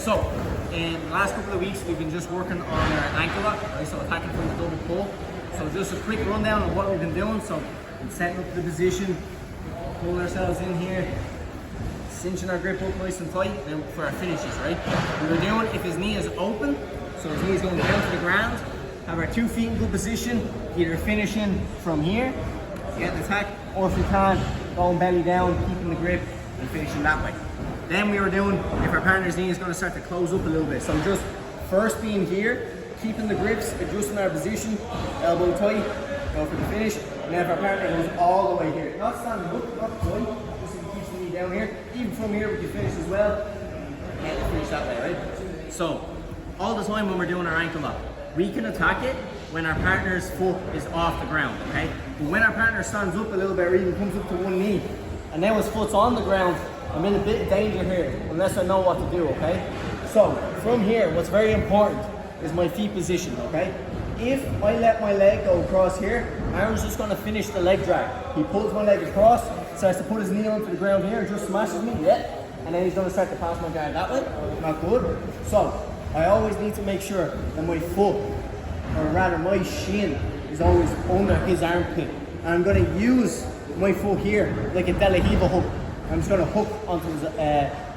So, in the last couple of weeks, we've been just working on our ankle lock, right? So attacking from the double pull. So just a quick rundown of what we've been doing. So, setting up the position, pulling ourselves in here, cinching our grip up nice and tight, then for our finishes, right? We were doing, if his knee is open, so his knee is going down to the ground, have our 2 feet in good position, either finishing from here, get the attack, or if we can, going belly down, keeping the grip, and finishing that way. Then we were doing, if our partner's knee is going to start to close up a little bit. So just first being here, keeping the grips, adjusting our position, elbow tight, go for the finish. And then if our partner goes all the way here, not standing up, not tight, just if he keeps the knee down here. Even from here we can finish as well, and finish that way, right? So, all the time when we're doing our ankle lock, we can attack it when our partner's foot is off the ground, okay? But when our partner stands up a little bit or even comes up to one knee, and now his foot's on the ground, I'm in a bit of danger here, unless I know what to do, okay? So, from here, what's very important is my feet position, okay? If I let my leg go across here, Aaron's just gonna finish the leg drag. He pulls my leg across, starts to put his knee onto the ground here, just smashes me, and then he's gonna start to pass my guard that way, not good. So, I always need to make sure that my foot, or rather my shin, is always under his armpit. And I'm gonna use my foot here like a De La Hiva hook. I'm just going to hook onto his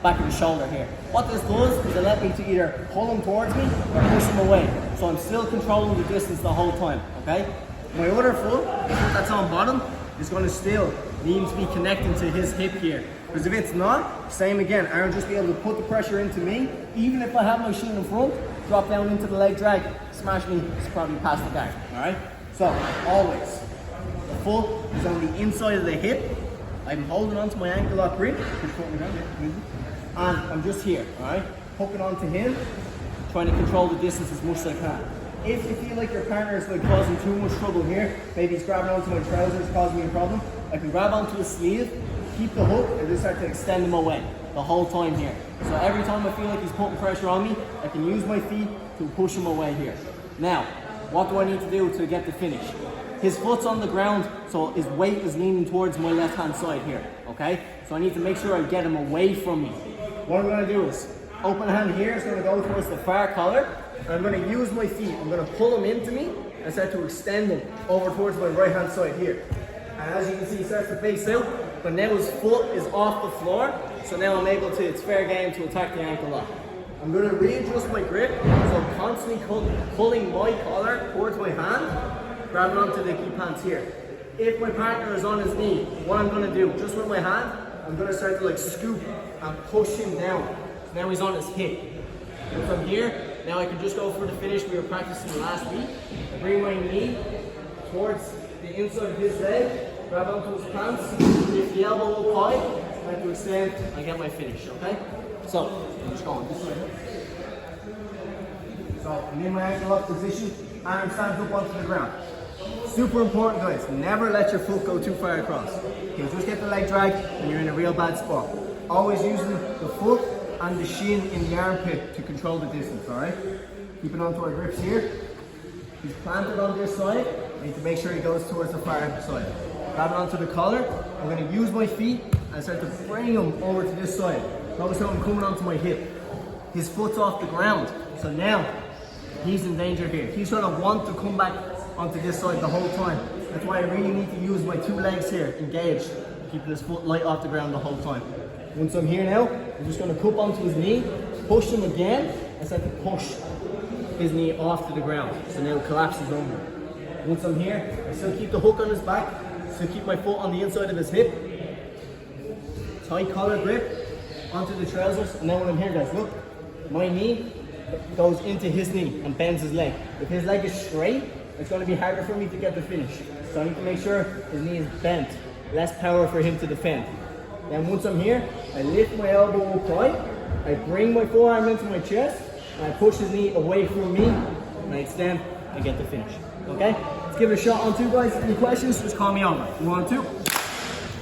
back of the shoulder here. What this does is it lets me to either pull him towards me or push him away. So I'm still controlling the distance the whole time, okay? My other foot, the foot that's on bottom, is going to still need to be connecting to his hip here. Because if it's not, same again, I'll just be able to put the pressure into me. Even if I have my shin in front, drop down into the leg drag, smash me, it's probably past the guard, all right? So, always, the foot is on the inside of the hip. I'm holding onto my ankle lock grip, and I'm just here, alright? Hooking onto him, trying to control the distance as much as I can. If you feel like your partner is causing too much trouble here, maybe he's grabbing onto my trousers, causing me a problem, I can grab onto his sleeve, keep the hook, and just start to extend him away the whole time here. So every time I feel like he's putting pressure on me, I can use my feet to push him away here. Now, what do I need to do to get the finish? His foot's on the ground, so his weight is leaning towards my left-hand side here, okay? So I need to make sure I get him away from me. What I'm gonna do is, open hand here is gonna go towards the far collar, and I'm gonna use my feet. I'm gonna pull him into me and start to extend him over towards my right-hand side here. And as you can see, he starts to face out, but now his foot is off the floor, so now I'm able to, it's fair game to attack the ankle lock. I'm gonna readjust my grip, so I'm constantly pulling my collar towards my hand, grabbing onto the keep hands here. If my partner is on his knee, what I'm going to do, just with my hand, I'm going to start to scoop and push him down. So now he's on his hip. And from here, now I can just go for the finish we were practicing last week. Bring my knee towards the inside of his leg, grab onto his pants, lift the elbow up high, start to extend, I get my finish, okay? So, I'm just going this way. So, I'm in my ankle lock position, arm stands up onto the ground. Super important, guys, never let your foot go too far across. Okay, just get the leg drag and you're in a real bad spot. Always using the foot and the shin in the armpit to control the distance, alright? Keeping on to our grips here. He's planted on this side. I need to make sure he goes towards the far side. Grabbing onto the collar, I'm going to use my feet and start to bring him over to this side. Notice how I'm coming onto my hip. His foot's off the ground, so now he's in danger here. He's going to want to come back onto this side the whole time. That's why I really need to use my 2 legs here, engaged, keeping his foot light off the ground the whole time. Once I'm here now, I'm just going to cup onto his knee, push him again, and start to push his knee off to the ground. So now it collapses over. Once I'm here, I still keep the hook on his back, still keep my foot on the inside of his hip, tight collar grip onto the trousers, and then when I'm here, guys, look, my knee goes into his knee and bends his leg. If his leg is straight, it's going to be harder for me to get the finish. So I need to make sure his knee is bent, less power for him to defend. Then once I'm here, I lift my elbow up high, I bring my forearm into my chest, and I push his knee away from me, and I extend, and get the finish. Okay? Let's give it a shot on 2, guys. Any questions, just call me over. 1, 2.